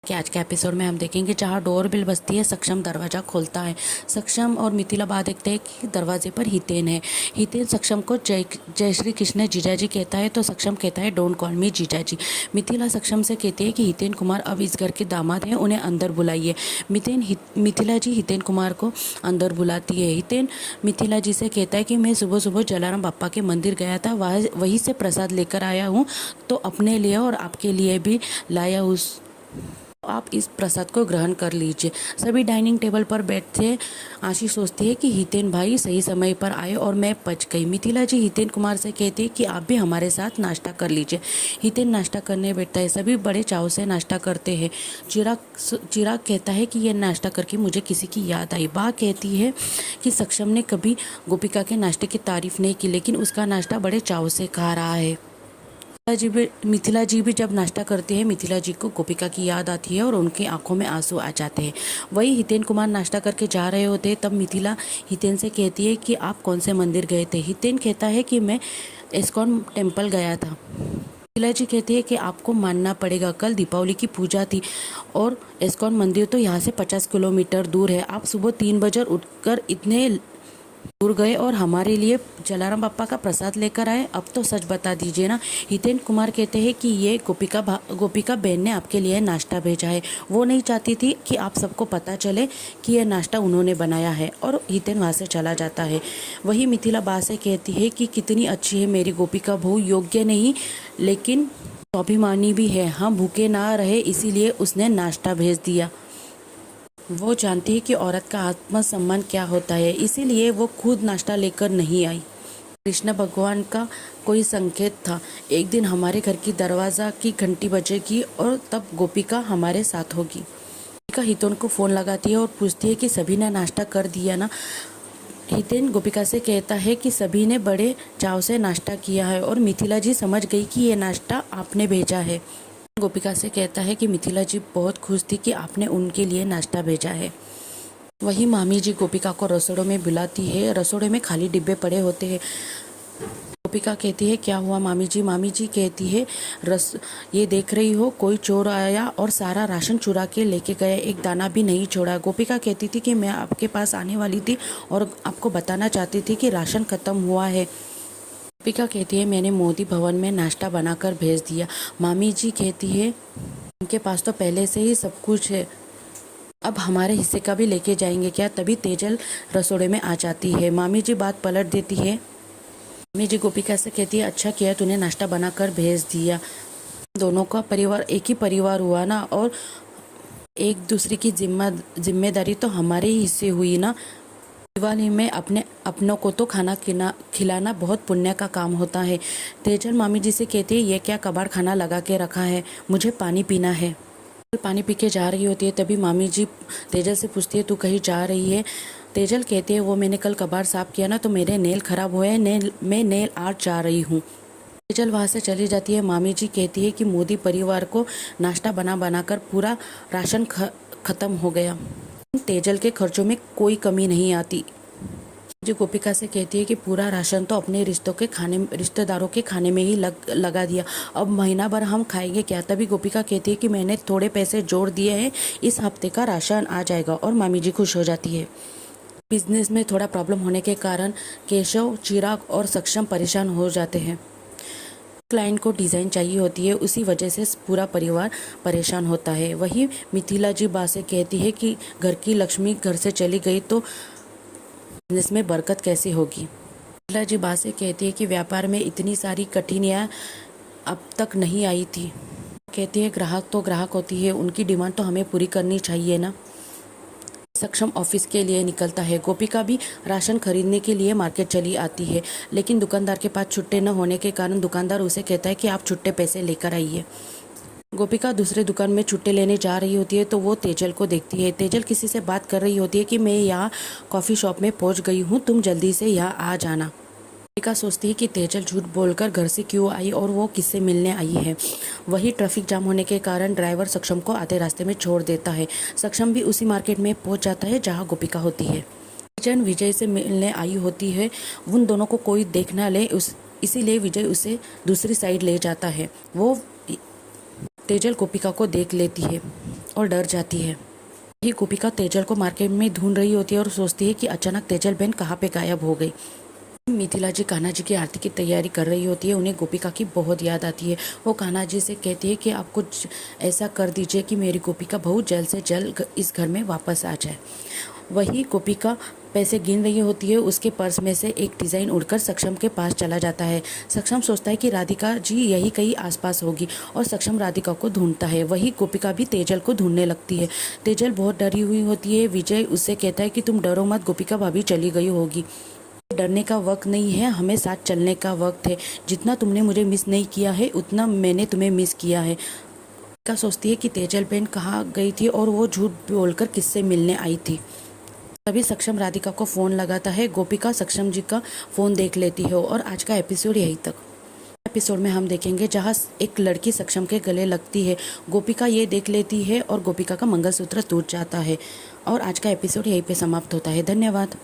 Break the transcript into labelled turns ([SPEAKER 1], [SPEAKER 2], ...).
[SPEAKER 1] कि आज के एपिसोड में हम देखेंगे जहाँ डोरबेल बजती है, सक्षम दरवाज़ा खोलता है। सक्षम और मिथिला बात देखते हैं कि दरवाजे पर हितेन है। हितेन सक्षम को जय जय श्री कृष्ण जीजाजी कहता है तो सक्षम कहता है डोंट कॉल मी जीजाजी। मिथिला सक्षम से कहती है कि हितेन कुमार अब इस घर के दामाद हैं, उन्हें अंदर बुलाइए। मिथिला जी हितेन कुमार को अंदर बुलाती है। हितेन मिथिला जी से कहता है कि मैं सुबह सुबह जलाराम बापा के मंदिर गया था, वहीं से प्रसाद लेकर आया हूँ, तो अपने लिए और आपके लिए भी लाया हूँ, आप इस प्रसाद को ग्रहण कर लीजिए। सभी डाइनिंग टेबल पर बैठे आशीष सोचती है कि हितेन भाई सही समय पर आए और मैं बच गई। मिथिला जी हितेन कुमार से कहती है कि आप भी हमारे साथ नाश्ता कर लीजिए। हितेन नाश्ता करने बैठता है। सभी बड़े चाव से नाश्ता करते हैं। चिराग कहता है कि यह नाश्ता करके मुझे किसी की याद आई। बा कहती है कि सक्षम ने कभी गोपिका के नाश्ते की तारीफ नहीं की, लेकिन उसका नाश्ता बड़े चाव से खा रहा है। मिथिला जी भी जब नाश्ता करते हैं, मिथिला जी को गोपिका की याद आती है और उनकी आंखों में आंसू आ जाते हैं। वही हितेन कुमार नाश्ता करके जा रहे होते हैं, तब मिथिला हितेन से कहती है कि आप कौन से मंदिर गए थे। हितेन कहता है कि मैं इस्कॉन टेम्पल गया था। मिथिला जी कहती है कि आपको मानना पड़ेगा, कल दीपावली की पूजा थी और इस्कॉन मंदिर तो यहाँ से 50 किलोमीटर दूर है। आप सुबह 3 बजे उठकर इतने दूर गए और हमारे लिए जलाराम बापा का प्रसाद लेकर आए। अब तो सच बता दीजिए ना। हितेन कुमार कहते हैं कि ये गोपिका बहन ने आपके लिए नाश्ता भेजा है। वो नहीं चाहती थी कि आप सबको पता चले कि यह नाश्ता उन्होंने बनाया है, और हितेन वहाँ से चला जाता है। वही मिथिला बा से कहती है कि कितनी अच्छी है मेरी गोपिका बहू, योग्य नहीं लेकिन स्वाभिमानी भी है। हम भूखे ना रहे इसीलिए उसने नाश्ता भेज दिया। वो जानती है कि औरत का आत्मसम्मान क्या होता है, इसीलिए वो खुद नाश्ता लेकर नहीं आई। कृष्ण भगवान का कोई संकेत था। एक दिन हमारे घर की दरवाज़ा की घंटी बजेगी और तब गोपिका हमारे साथ होगी। गोपिका हितेन को फ़ोन लगाती है और पूछती है कि सभी ने नाश्ता कर दिया ना। हितेन गोपिका से कहता है कि सभी ने बड़े चाव से नाश्ता किया है और मिथिला जी समझ गई कि ये नाश्ता आपने भेजा है। गोपिका से कहता है कि मिथिला जी बहुत खुश थी कि आपने उनके लिए नाश्ता भेजा है। वही मामी जी गोपिका को रसोड़े में बुलाती है। रसोड़े में खाली डिब्बे पड़े होते हैं। गोपिका कहती है क्या हुआ मामी जी। मामी जी कहती है ये देख रही हो, कोई चोर आया और सारा राशन चुरा के लेके गया, एक दाना भी नहीं छोड़ा। गोपिका कहती थी कि मैं आपके पास आने वाली थी और आपको बताना चाहती थी कि राशन खत्म हुआ है। गोपिका कहती है मैंने मोदी भवन में नाश्ता बनाकर भेज दिया। मामी जी कहती है उनके पास तो पहले से ही सब कुछ है, अब हमारे हिस्से का भी लेके जाएंगे क्या। तभी तेजल रसोड़े में आ जाती है। मामी जी बात पलट देती है। मामी जी गोपिका से कहती है अच्छा किया तूने नाश्ता बनाकर भेज दिया, दोनों का परिवार एक ही परिवार हुआ ना, और एक दूसरे की जिम्मेदारी तो हमारे ही हिस्से हुई ना। दिवाली में अपनों को तो खाना खिलाना बहुत पुण्य का काम होता है। तेजल मामी जी से कहती है ये क्या कबाड़ खाना लगा के रखा है, मुझे पानी पीना है। पानी पी के जा रही होती है, तभी मामी जी तेजल से पूछती है तू कहीं जा रही है। तेजल कहते हैं वो मैंने कल कबाड़ साफ किया ना तो मेरे नेल खराब हुए, मैं नेल आर्ट जा रही हूँ। तेजल वहाँ से चली जाती है। मामी जी कहती है कि मोदी परिवार को नाश्ता बना कर पूरा राशन खत्म हो गया। तेजल के खर्चों में कोई कमी नहीं आती। जो गोपिका से कहती है कि पूरा राशन तो अपने रिश्तेदारों के खाने में ही लगा दिया, अब महीना भर हम खाएंगे क्या। तभी गोपिका कहती है कि मैंने थोड़े पैसे जोड़ दिए हैं, इस हफ्ते का राशन आ जाएगा, और मामी जी खुश हो जाती है। बिजनेस में थोड़ा प्रॉब्लम होने के कारण केशव, चिराग और सक्षम परेशान हो जाते हैं। क्लाइंट को डिज़ाइन चाहिए होती है, उसी वजह से पूरा परिवार परेशान होता है। वही मिथिला जी बा से कहती है कि घर की लक्ष्मी घर से चली गई तो बिजनेस में बरकत कैसे होगी। मिथिला जी बा से कहती है कि व्यापार में इतनी सारी कठिनाइयाँ अब तक नहीं आई थी। कहती है ग्राहक तो ग्राहक होती है, उनकी डिमांड तो हमें पूरी करनी चाहिए ना। सक्षम ऑफिस के लिए निकलता है। गोपिका भी राशन खरीदने के लिए मार्केट चली आती है, लेकिन दुकानदार के पास छुट्टे न होने के कारण दुकानदार उसे कहता है कि आप छुट्टे पैसे लेकर आइए। गोपिका दूसरे दुकान में छुट्टे लेने जा रही होती है तो वो तेजल को देखती है। तेजल किसी से बात कर रही होती है कि मैं यहाँ कॉफ़ी शॉप में पहुँच गई हूँ, तुम जल्दी से यहाँ आ जाना। गोपिका सोचती है कि तेजल झूठ बोलकर घर से क्यों आई और वो किससे मिलने आई है। वही ट्रैफिक जाम होने के कारण ड्राइवर सक्षम को आधे रास्ते में छोड़ देता है। सक्षम भी उसी मार्केट में पहुँच जाता है जहाँ गोपिका होती है। विजय से मिलने आई होती है। उन दोनों को कोई देख ना ले इसीलिए विजय उसे दूसरी साइड ले जाता है। वो तेजल गोपिका को देख लेती है और डर जाती है। ही गोपिका तेजल को मार्केट में ढूंढ रही होती है और सोचती है कि अचानक तेजल बहन कहाँ पे गायब हो गई। मिथिला जी कान्हा जी की आरती की तैयारी कर रही होती है। उन्हें गोपिका की बहुत याद आती है। वो कान्हा जी से कहती है कि आप कुछ ऐसा कर दीजिए कि मेरी गोपिका बहुत जल्द से जल्द इस घर में वापस आ जाए। वही गोपिका पैसे गिन रही होती है, उसके पर्स में से एक डिज़ाइन उड़कर सक्षम के पास चला जाता है। सक्षम सोचता है कि राधिका जी यही कहीं आसपास होगी और सक्षम राधिका को ढूंढता है। वही गोपिका भी तेजल को ढूंढने लगती है। तेजल बहुत डरी हुई होती है। विजय उससे कहता है कि तुम डरो मत, गोपिका भाभी चली गई होगी। डरने का वक्त नहीं है, हमें साथ चलने का वक्त है। जितना तुमने मुझे मिस नहीं किया है उतना मैंने तुम्हें मिस किया है। का सोचती है कि तेजल बहन कहाँ गई थी और वो झूठ बोलकर किससे मिलने आई थी। तभी सक्षम राधिका को फ़ोन लगाता है। गोपिका सक्षम जी का फ़ोन देख लेती है और आज का एपिसोड यहीं तक। एपिसोड में हम देखेंगे जहाँ एक लड़की सक्षम के गले लगती है। गोपिका ये देख लेती है और गोपिका का मंगलसूत्र टूट जाता है। और आज का एपिसोड यहीं पे समाप्त होता है। धन्यवाद।